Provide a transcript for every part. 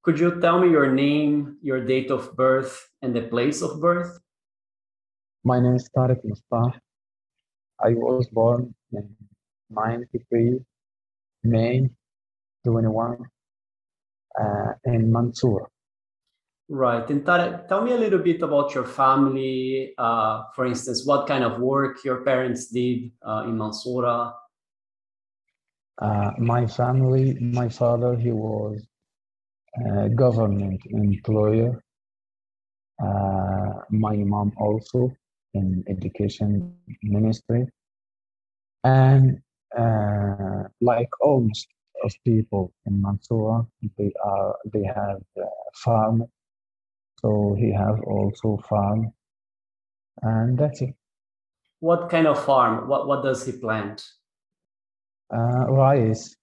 Could you tell me your name, your date of birth, and the place of birth? My name is Tareq Mesbah. I was born in 93, May 21, in Mansoura. Right. And tell me a little bit about your family. For instance, what kind of work your parents did in Mansoura? My family, my father, he was a government employer. My mom also in education ministry. And like almost of people in Mansoura, they have farm. So he have also farm, and that's it. What kind of farm? What does he plant? Rice,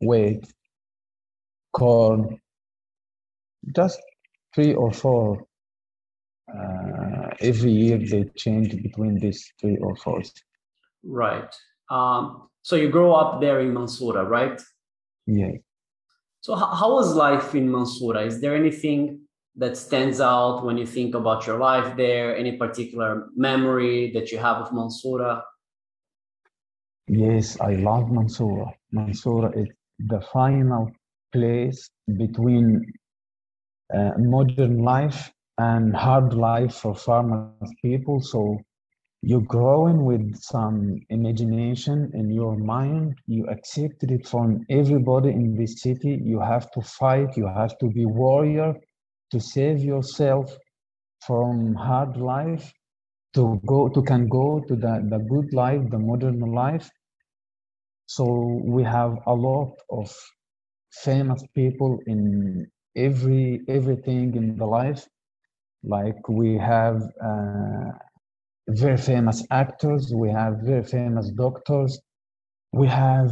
wheat, corn, just 3 or 4. Every year they change between these 3 or 4. Right. So you grow up there in Mansoura, right? Yeah. So how was life in Mansoura? Is there anything that stands out when you think about your life there? Any particular memory that you have of Mansoura? Yes, I love Mansoura. Mansoura is the final place between modern life and hard life for farmers people. So you growing with some imagination in your mind. You accepted it from everybody in this city. You have to fight. You have to be warrior to save yourself from hard life can go to the good life, the modern life. So we have a lot of famous people in everything in the life. Like we have very famous actors, we have very famous doctors, we have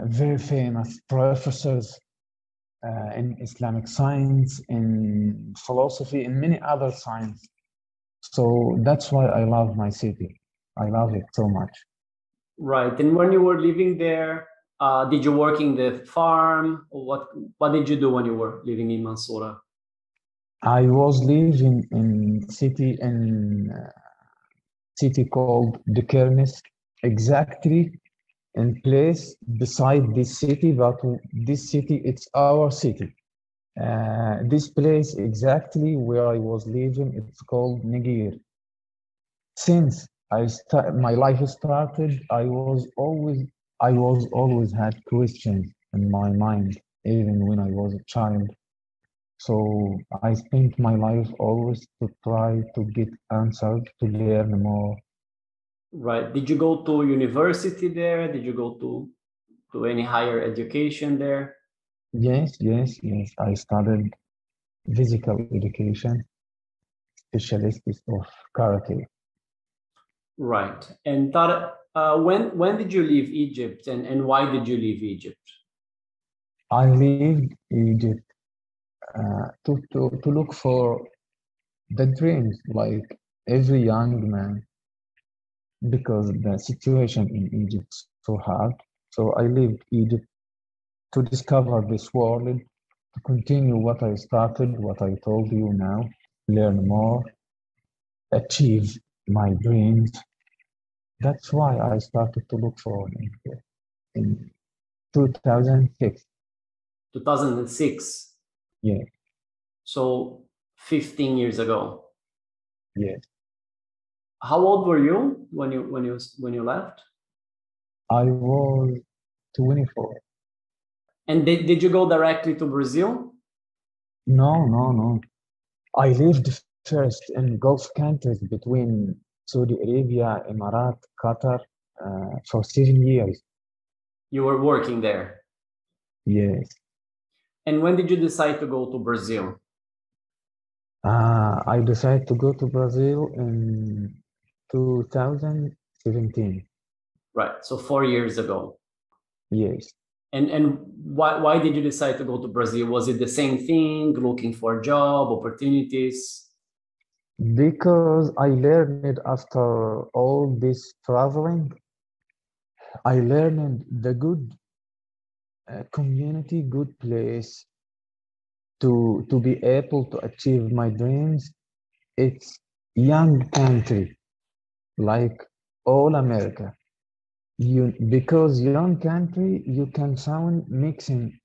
very famous professors in Islamic science, in philosophy, in many other science. So that's why I love my city. I love it so much. Right. And when you were living there, did you work in the farm? Or what did you do when you were living in Mansoura? I was living in city called the Kermes, exactly in place beside this city, but this city, it's our city. This place exactly where I was living, it's called Nigir. Since my life started, I was always had questions in my mind, even when I was a child. So I spent my life always to try to get answers, to learn more. Right. Did you go to university there? Did you go to any higher education there? Yes, yes, yes. I studied physical education, specialist of karate. Right. And when did you leave Egypt and why did you leave Egypt? I lived Egypt to look for the dreams like every young man because the situation in Egypt is so hard. So I lived Egypt to discover this world, to continue what I started, what I told you now, learn more, achieve my dreams. That's why I started to look for it in 2006. 2006. Yeah, So 15 years ago. yes. How old were you when you left? I was 24. And did you go directly to Brazil? No, no, no. I lived first in Gulf countries between Saudi Arabia, Emirat, Qatar for 7 years. You were working there. Yes. And when did you decide to go to Brazil? I decided to go to Brazil in 2017. Right. So 4 years ago. Yes. And why did you decide to go to Brazil? Was it the same thing, looking for a job, opportunities? Because I learned after all this traveling, I learned the good community, good place to be able to achieve my dreams. It's young country, like all America. Because young country, you can found mixing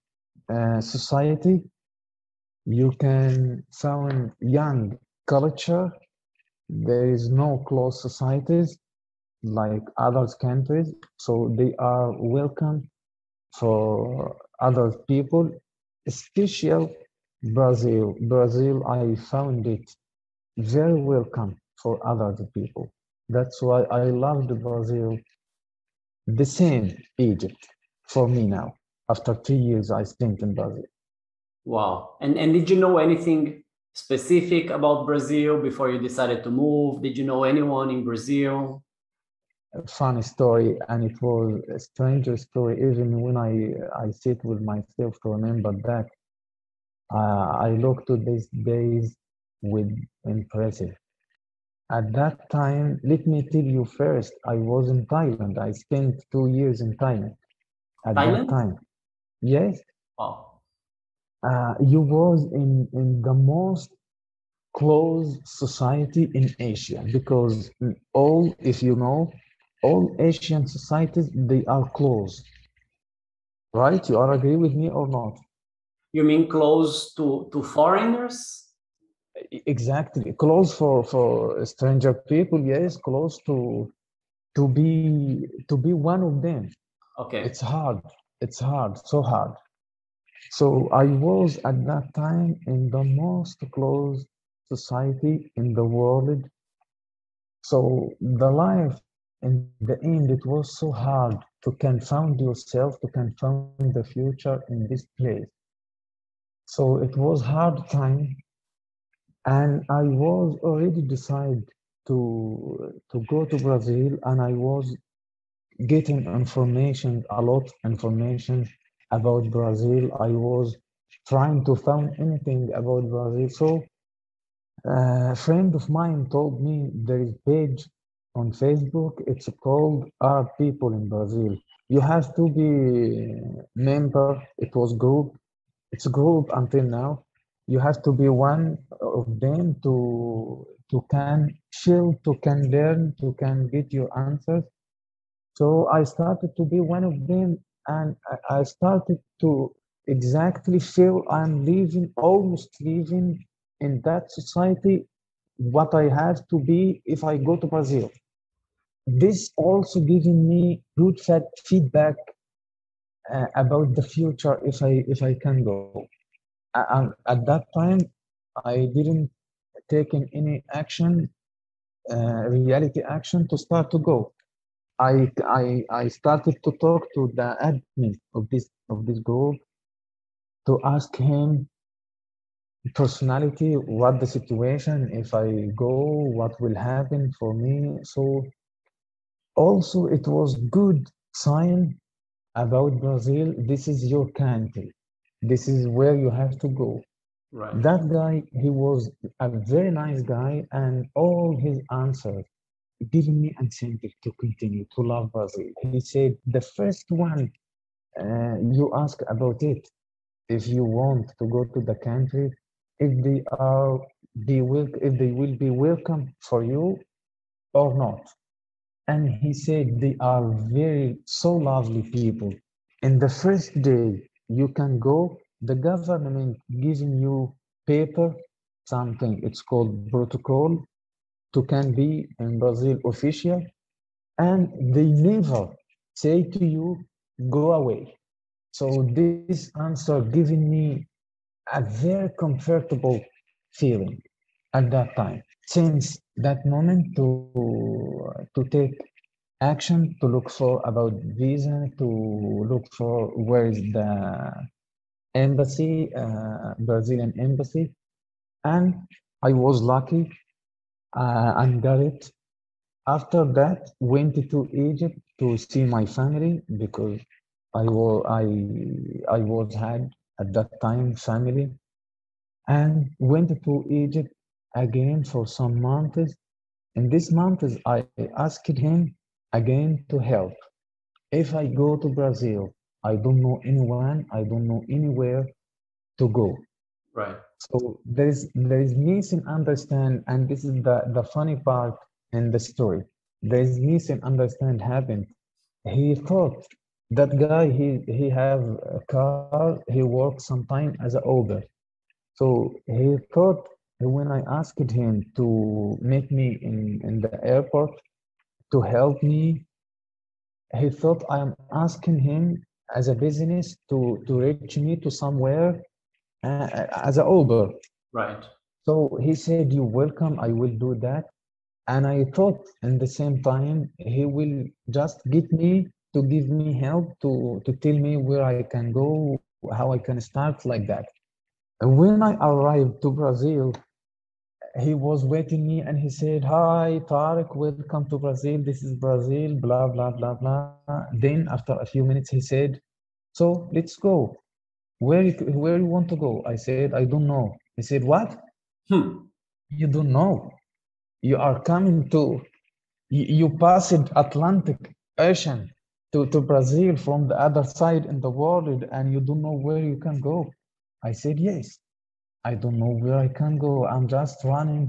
society, you can found young culture. There is no closed societies like other countries, so they are welcome for other people, especially Brazil. Brazil, I found it very welcome for other people. That's why I loved Brazil. The same Egypt for me now. After 3 years, I spent in Brazil. Wow. And did you know anything specific about Brazil before you decided to move? Did you know anyone in Brazil? A funny story, and it was a stranger story. Even when I sit with myself to remember that, I look to these days with impressive. At that time, let me tell you first, I was in Thailand. I spent 2 years in Thailand at that Thailand? time. Yes, Wow. you was in the most closed society in Asia because all, if you know, all Asian societies, they are closed, right? You are agree with me or not? You mean close to foreigners? Exactly, close for stranger people, yes, close to be one of them. Okay. It's hard. It's hard, so hard. So I was at that time in the most closed society in the world. So the life in the end, it was so hard to confound yourself, to confound the future in this place. So it was hard time, and I was already decided to go to Brazil, and I was getting information, a lot information about Brazil. I was trying to find anything about Brazil. So a friend of mine told me there is page on Facebook. It's called Arab People in Brazil. You have to be member. It was group. It's a group until now. You have to be one of them to can chill, to can learn, to can get your answers. So I started to be one of them, and I started to exactly feel I'm living, almost living in that society, what I have to be if I go to Brazil. This also giving me good feedback about the future if I can go. At that time, I didn't take in any action, reality action to start to go. I started to talk to the admin of this group to ask him personality, what the situation, if I go, what will happen for me. So also it was good sign about Brazil. This is your country. This is where you have to go. Right. That guy, he was a very nice guy, and all his answers giving me incentive to continue to love Brazil. He said the first one you ask about it, if you want to go to the country, if if they will be welcome for you or not. And he said they are very so lovely people. In the first day you can go, the government giving you paper, something it's called protocol, to can be in Brazil official, and they never say to you, go away. So this answer giving me a very comfortable feeling at that time. Since that moment to take action, to look for about visa, to look for where is the embassy, Brazilian embassy, and I was lucky and got it. After that, went to Egypt to see my family because I was had at that time family, and went to Egypt again for some months. In these months, I asked him again to help. If I go to Brazil, I don't know anyone, I don't know anywhere to go. Right. So there is misunderstand, and this is the funny part in the story. There is misunderstand happened. He thought that guy he have a car. He works sometime as a Uber. So he thought when I asked him to meet me in the airport to help me, he thought I am asking him as a business to reach me to somewhere as a Uber. Right. So he said, "You're welcome. I will do that." And I thought in the same time he will just get me to give me help to tell me where I can go, how I can start like that. And when I arrived to Brazil, he was waiting me and he said, "Hi, Tareq, welcome to Brazil. This is Brazil, blah, blah, blah, blah." Then after a few minutes, he said, "So let's go. Where you want to go?" I said, "I don't know." He said, "What? Hmm. You don't know? You are coming to, you passed Atlantic Ocean to Brazil from the other side in the world and you don't know where you can go." I said, "Yes, I don't know where I can go. I'm just running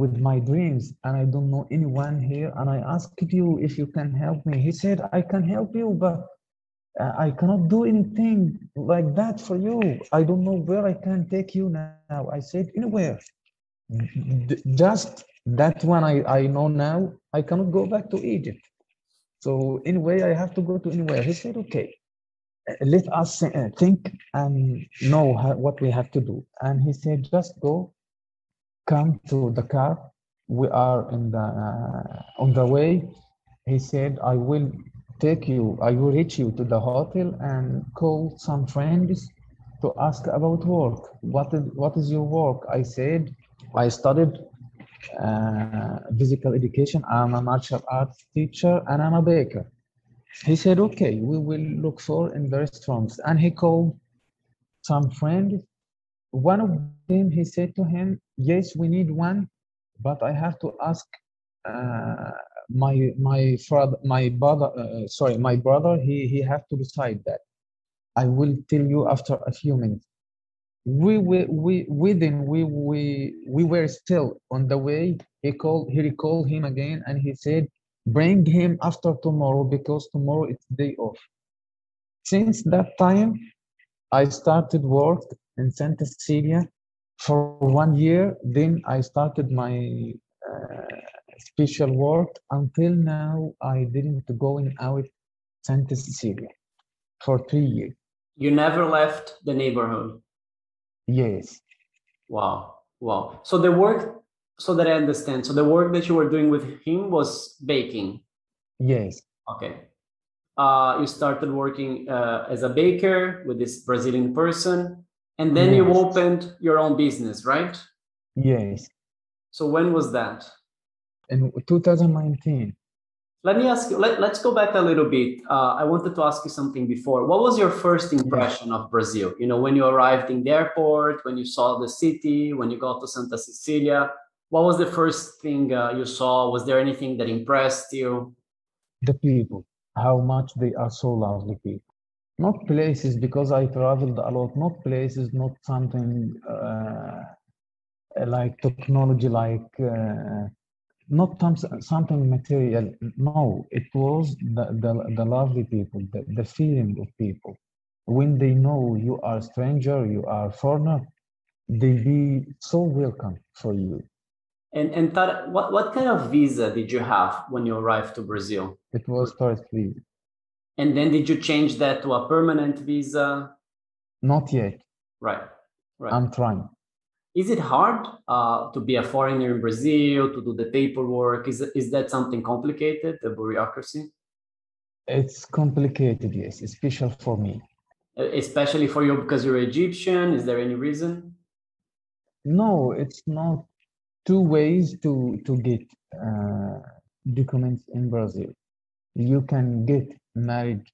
with my dreams and I don't know anyone here. And I asked you if you can help me." He said, "I can help you, but I cannot do anything like that for you. I don't know where I can take you now." I said, "Anywhere. Just that one I know now. I cannot go back to Egypt. So anyway, I have to go to anywhere." He said, "Okay, let us think and know what we have to do." And he said, "Just go, come to the car. We are in the on the way." He said, "I will take you. I will reach you to the hotel and call some friends to ask about work. What is your work?" I said, "I studied physical education. I'm a martial arts teacher and I'm a baker." He said, "Okay, we will look for in the restaurants." And he called some friends. One of them, he said to him, "Yes, we need one, but I have to ask uh, my brother. He have to decide that. I will tell you after a few minutes." We were still on the way. He recalled him again and he said, "Bring him after tomorrow because tomorrow it's day off." Since that time, I started work in Santa Cecilia for 1 year. Then I started my special work. Until now, I didn't going out Santa Cecilia for 3 years. You never left the neighborhood. Yes, Wow. Wow. So the work, so that I understand, so the work that you were doing with him was baking. yes, Okay. You started working as a baker with this Brazilian person, and then you yes, opened your own business, right? yes. So when was that? In 2019, Let me ask you, let's go back a little bit. I wanted to ask you something before. What was your first yes. impression of Brazil? You know, when you arrived in the airport, when you saw the city, when you got to Santa Cecilia, what was the first thing you saw? Was there anything that impressed you? The people, how much they are so lovely people. Not places, because I traveled a lot. Not places, not something like technology, like not something material. No, it was the lovely people, the feeling of people. When they know you are a stranger, you are a foreigner, they be so welcome for you. And what kind of visa did you have when you arrived to Brazil? It was tourist visa. And then did you change that to a permanent visa? Not yet. Right, right. I'm trying. Is it hard to be a foreigner in Brazil, to do the paperwork? Is that something complicated, the bureaucracy? It's complicated, yes, especially for me. Especially for you because you're Egyptian? Is there any reason? No, it's not two ways to get uh, documents in Brazil. You can get married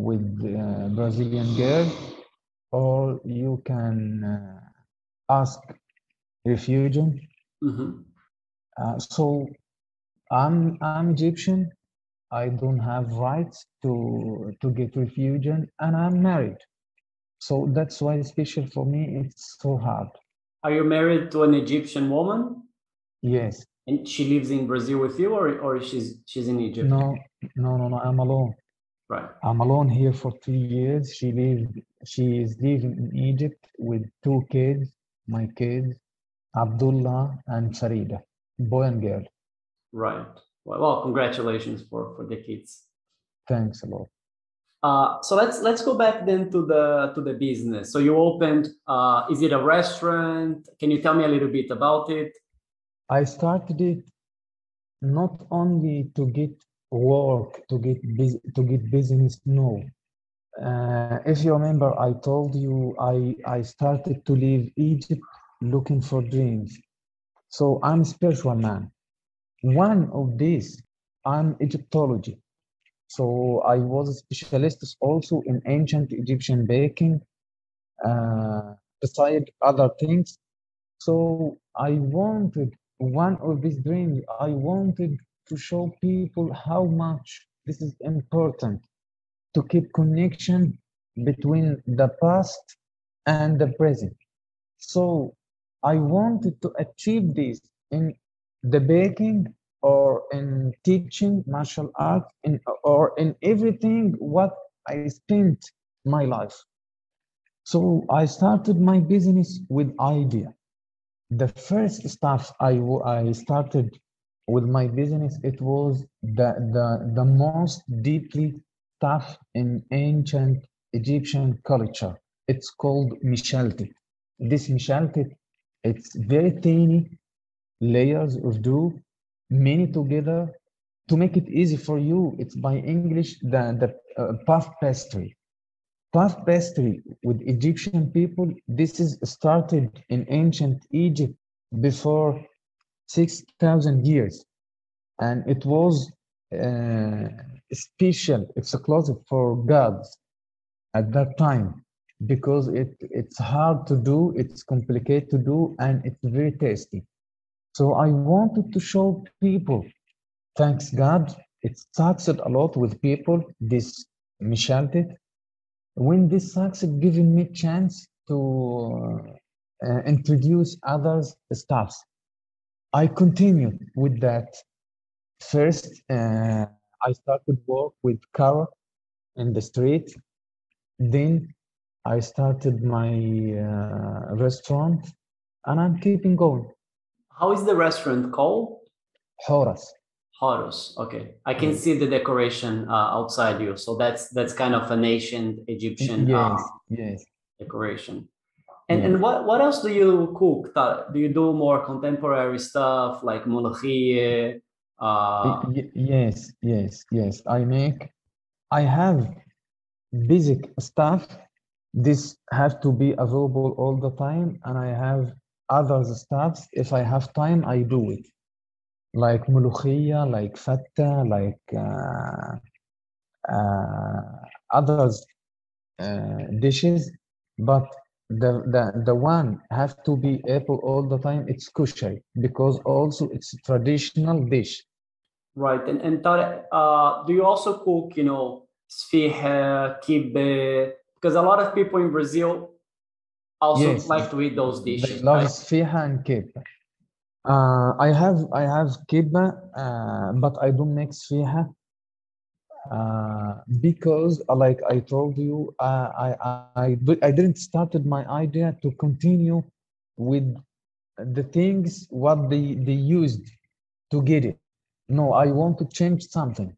with a Brazilian girl, or you can ask refugium. Mhm. So I'm Egyptian. I don't have rights to get refugium, and I'm married. So that's why special for me, it's so hard. Are you married to an Egyptian woman? Yes. And she lives in Brazil with you, or she's in Egypt? No, I'm alone. Right. I'm alone here for 3 years. She is living in Egypt with two kids, my kids, Abdullah and Farida, boy and girl. Right. Well, congratulations for the kids. Thanks a lot. So let's go back then to the business. So you opened. Is it a restaurant? Can you tell me a little bit about it? I started it not only to get work, to get business. No. If you remember, I told you I started to leave Egypt looking for dreams. So I'm a spiritual man. One of these, I'm Egyptology. So I was a specialist also in ancient Egyptian baking, beside other things. So I wanted one of these dreams. I wanted to show people how much this is important to keep connection between the past and the present. So I wanted to achieve this in the baking or in teaching martial art or in everything what I spent my life. So I started my business with idea. The first stuff I started with my business, it was the most deeply stuff in ancient Egyptian culture. It's called mishaltit. This mishaltit, it's very tiny layers of dough, many together. To make it easy for you, it's by English the puff pastry. Puff pastry with Egyptian people, this is started in ancient Egypt before 6,000 years. And it was uh, special, exclusive for gods at that time because it's hard to do, it's complicated to do, and it's very tasty. So I wanted to show people, thanks God, it succeeded a lot with people, this Mishaltit. When this succeed giving me chance to introduce others stuffs, I continued with that. First, I started work with carrot in the street. Then I started my restaurant, and I'm keeping going. How is the restaurant called? Horus. Horus. Okay, I can see the decoration outside you. So that's kind of an ancient Egyptian Yes. decoration. And what else do you cook? Do you do more contemporary stuff like molokhie? Yes. I have basic stuff. This has to be available all the time, and I have other stuff. If I have time, I do it. Like mulukhiyya, like fatta, like others dishes, but the one have to be able all the time. It's kushari because also it's a traditional dish. Right. And Tareq, do you also cook, sfiha, kibbeh? Because a lot of people in Brazil also like to eat those dishes, They love right? sfiha and kibbeh. I have kibbeh, but I don't make sfiha. Because like I told you, I didn't started my idea to continue with the things what they used to get it. No, I want to change something.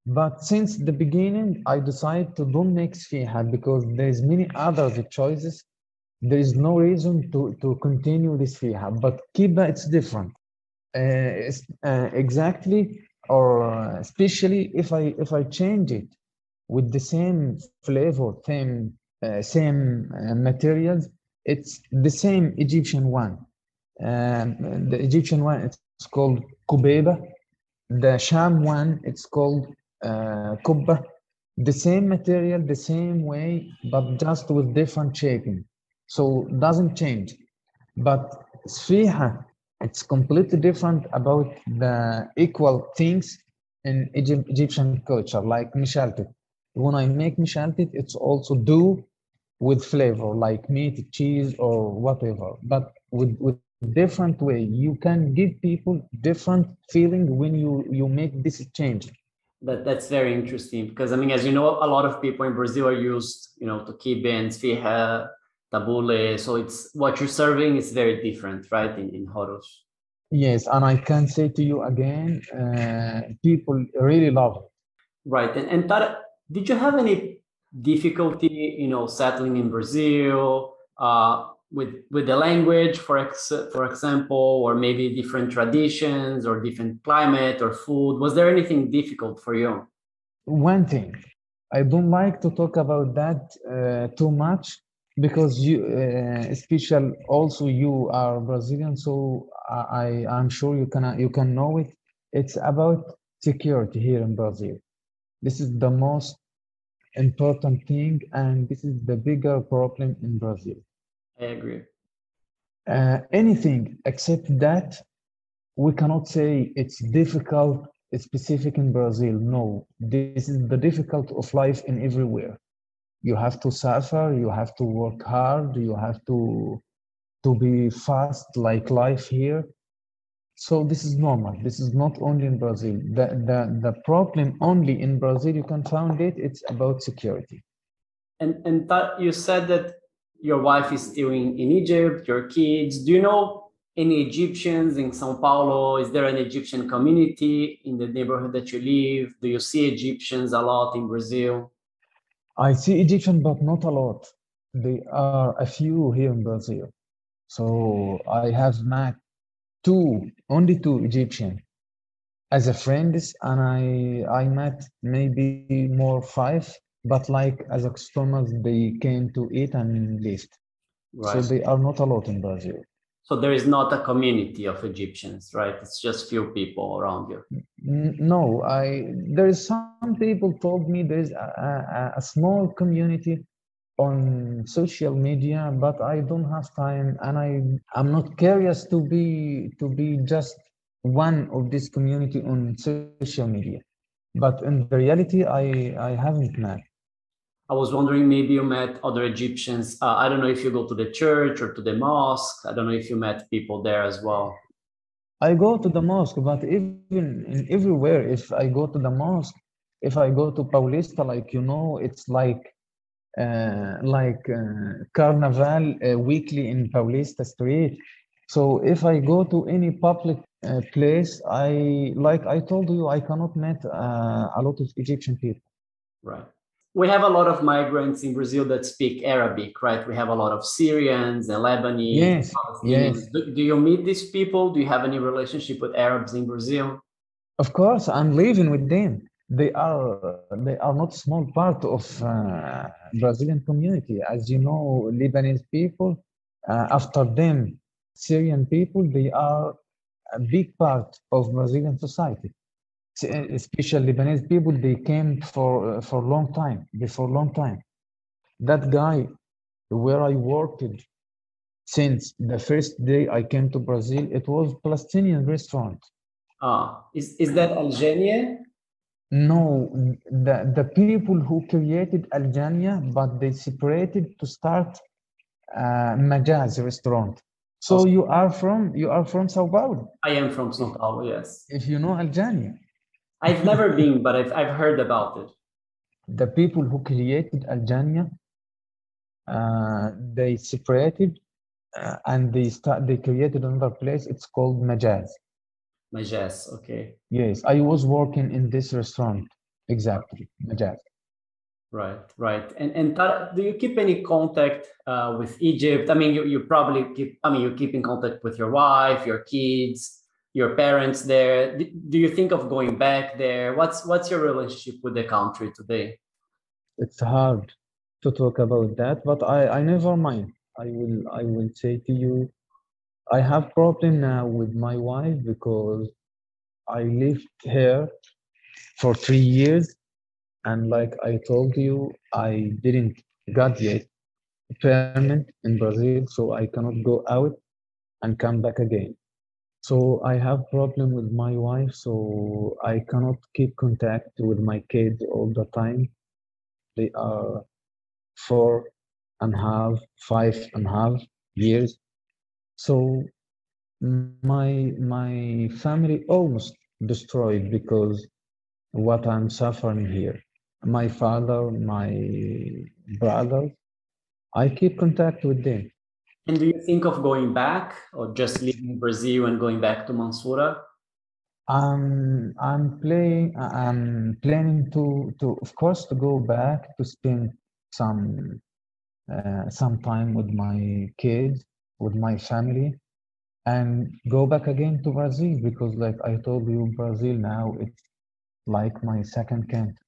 But since the beginning, I decided to don't make sfiha because there's many other choices. There is no reason to continue this sfiha. But kibbeh, it's different. Exactly, or especially if I change it with the same flavor, same materials, it's the same Egyptian one. The Egyptian one, it's called kubeba. The Sham one, it's called kubba. The same material, the same way, but just with different shaping. So doesn't change. But Sfiha, it's completely different about the equal things in Egyptian culture, like mishaltit. When I make mishaltit, it's also dough with flavor, like meat, cheese, or whatever, but with different way. You can give people different feeling when you make this change. That's very interesting, because I mean, as you know, a lot of people in Brazil are used, to quibe and esfirra, tabule. So it's what you're serving is very different, right? In Horus. Yes, and I can say to you again, people really love it. Right. And Tareq, did you have any difficulty, settling in Brazil, with the language, for example, or maybe different traditions or different climate or food? Was there anything difficult for you? One thing, I don't like to talk about that too much because especially also you are Brazilian, so I'm sure you can know it. It's about security here in Brazil. This is the most important thing, and this is the bigger problem in Brazil. I agree. Anything except that, we cannot say it's difficult, it's specific in Brazil. No, this is the difficult of life in everywhere. You have to suffer, you have to work hard, you have to be fast like life here. So this is normal. This is not only in Brazil. The problem only in Brazil, you can find it, it's about security. And you said that your wife is still in Egypt, your kids. Do you know any Egyptians in São Paulo? Is there an Egyptian community in the neighborhood that you live? Do you see Egyptians a lot in Brazil? I see Egyptian, but not a lot. There are a few here in Brazil. So I have met only two Egyptian as a friends, and I met maybe more five, but like as a customers, they came to eat and left. Right. So they are not a lot in Brazil. So there is not a community of Egyptians, right? It's just few people around you. No, there is some people told me there's a small community on social media, but I don't have time, and I'm not curious to be just one of this community on social media. But in the reality, I haven't met. I was wondering, maybe you met other Egyptians. I don't know if you go to the church or to the mosque. I don't know if you met people there as well. I go to the mosque, but even in everywhere, if I go to the mosque, if I go to Paulista, like it's carnival weekly in Paulista Street. So if I go to any public place, I told you, I cannot meet a lot of Egyptian people. Right. We have a lot of migrants in Brazil that speak Arabic, right? We have a lot of Syrians and Lebanese, Yes, Palestinians. yes. Do you meet these people? Do you have any relationship with Arabs in Brazil? Of course, I'm living with them. They are not small part of Brazilian community. As you know, Lebanese people, after them, Syrian people, they are a big part of Brazilian society. Especially Lebanese people, they came for long time, before long time. That guy where I worked since the first day I came to Brazil, it was Palestinian restaurant. Is that Algeria? No, the people who created Aljania, but they separated to start Majaz restaurant. So you are from São Paulo? I am from São Paulo, yes. If you know Aljania. I've never been, but I've heard about it. The people who created Aljania, they separated and they created another place. It's called Majaz. Majaz, okay. Yes, I was working in this restaurant. Exactly, Majaz. Right. And do you keep any contact with Egypt? I mean, you probably keep. I mean, you keep in contact with your wife, your kids, your parents there. Do you think of going back there? What's your relationship with the country today? It's hard to talk about that, but I never mind. I will say to you, I have problem now with my wife because I lived here for 3 years, and like I told you, I didn't got yet permit in Brazil, so I cannot go out and come back again. So I have problem with my wife, so I cannot keep contact with my kids all the time. They are 4 and a half, 5.5 years. So my family almost destroyed because what I'm suffering here. My father, my brother, I keep contact with them. And do you think of going back or just leaving Brazil and going back to Mansoura? I'm planning to of course to go back to spend some time with my kids, with my family, and go back again to Brazil because, like I told you, Brazil now it's like my second country.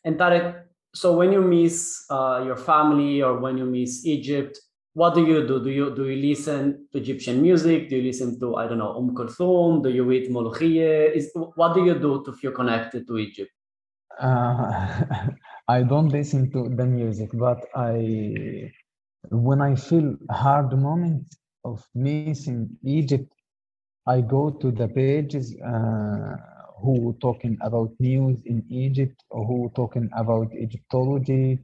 And Tarek, so when you miss your family or when you miss Egypt, what do you do? Do you listen to Egyptian music? Do you listen to, I don't know, Kulthum? Do you eat molokhia? What do you do to feel connected to Egypt? I don't listen to the music, but when I feel hard moments of missing Egypt, I go to the pages who talking about news in Egypt or who talking about Egyptology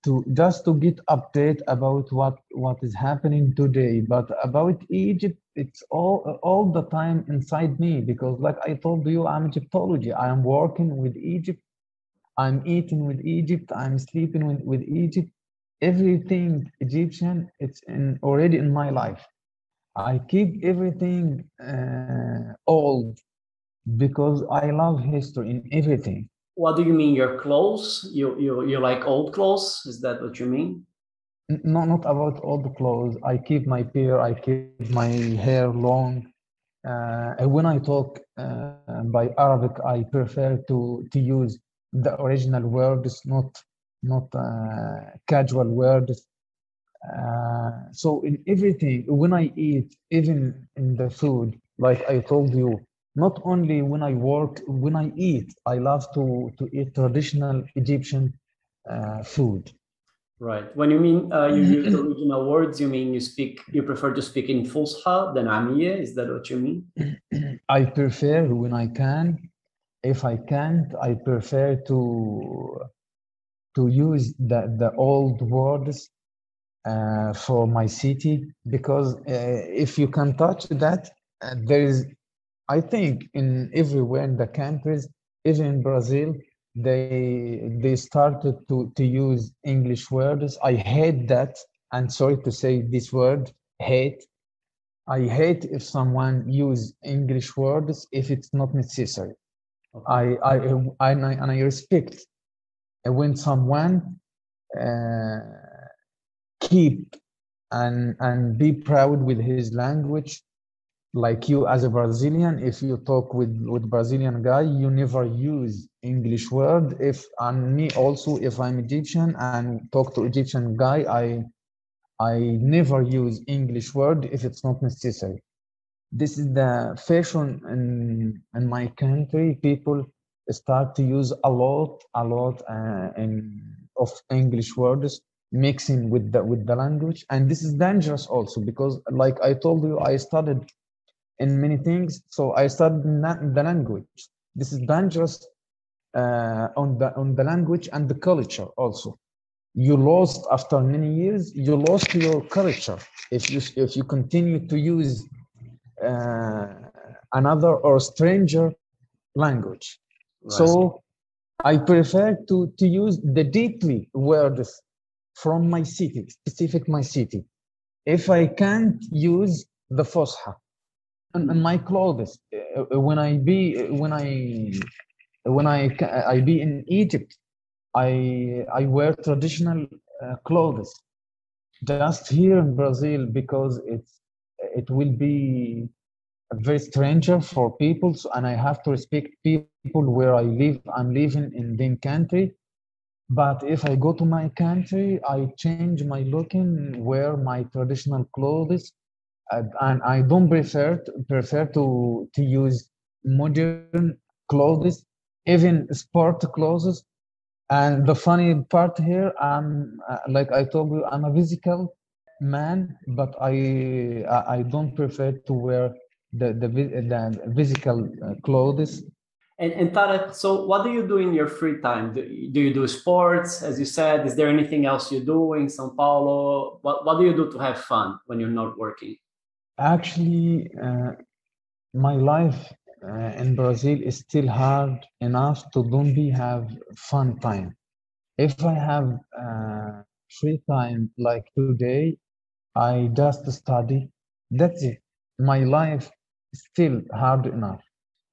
to just to get update about what is happening today. But about Egypt, it's all the time inside me because, like I told you, I'm Egyptology. I am working with Egypt. I'm eating with Egypt. I'm sleeping with Egypt. Everything Egyptian, it's already in my life. I keep everything old because I love history in everything. What do you mean? Your clothes? You like old clothes? Is that what you mean? Not about old clothes. I keep my beard. I keep my hair long. And when I talk by Arabic, I prefer to use the original words, not casual words. So in everything, when I eat, even in the food, like I told you, not only when I work, when I eat, I love to eat traditional Egyptian food. Right. When you mean you use original words, you mean you prefer to speak in Fusha than Amiya? Is that what you mean? I prefer when I can. If I can't, I prefer to use the old words for my city because if you can touch that, there is, I think, in everywhere in the countries, even in Brazil, they started to use English words. I hate that. I'm sorry to say this word, hate. I hate if someone use English words if it's not necessary. Okay. I respect when someone uh, keep and be proud with his language. Like you as a Brazilian, if you talk with Brazilian guy, you never use English word. If and me also, if I'm Egyptian and talk to Egyptian guy, I never use English word if it's not necessary. This is the fashion in my country. People start to use a lot of English words mixing with the language, and this is dangerous also because, like I told you, I studied in many things, so I studied the language. This is dangerous on the language and the culture also. You lost after many years. You lost your culture if you continue to use uh, another or stranger language. Right. So I prefer to use the deeply words from my city, specific my city. If I can't use the Fosha and my clothes, when I be in Egypt, I wear traditional clothes. Just here in Brazil because it will be very stranger for people, and I have to respect people where I live. I'm living in their country, but if I go to my country, I change my looking, wear my traditional clothes, and I don't prefer to use modern clothes, even sport clothes. And the funny part here, like I told you, I'm a physical man, but I don't prefer to wear the physical clothes. And Tareq, so what do you do in your free time? Do you do sports, as you said? Is there anything else you do in São Paulo? What do you do to have fun when you're not working? Actually, my life in Brazil is still hard enough to don't be have fun time. If I have free time like today, I just study. That's it. My life is still hard enough.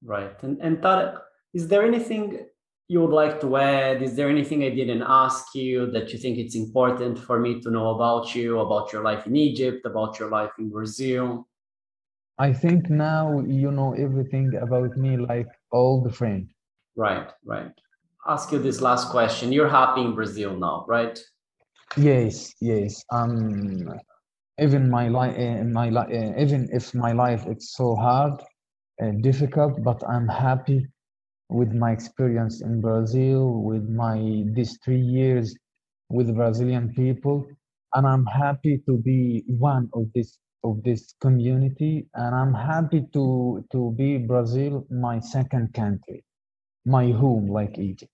Right. And Tareq, is there anything you would like to add? Is there anything I didn't ask you that you think it's important for me to know about you, about your life in Egypt, about your life in Brazil? I think now you know everything about me like old friend. Right, right. Ask you this last question. You're happy in Brazil now, right? Yes, yes. Even my life, even if my life it's so hard and difficult, but I'm happy with my experience in Brazil, with my these 3 years with Brazilian people, and I'm happy to be one of this community, and I'm happy to be Brazil my second country, my home like Egypt.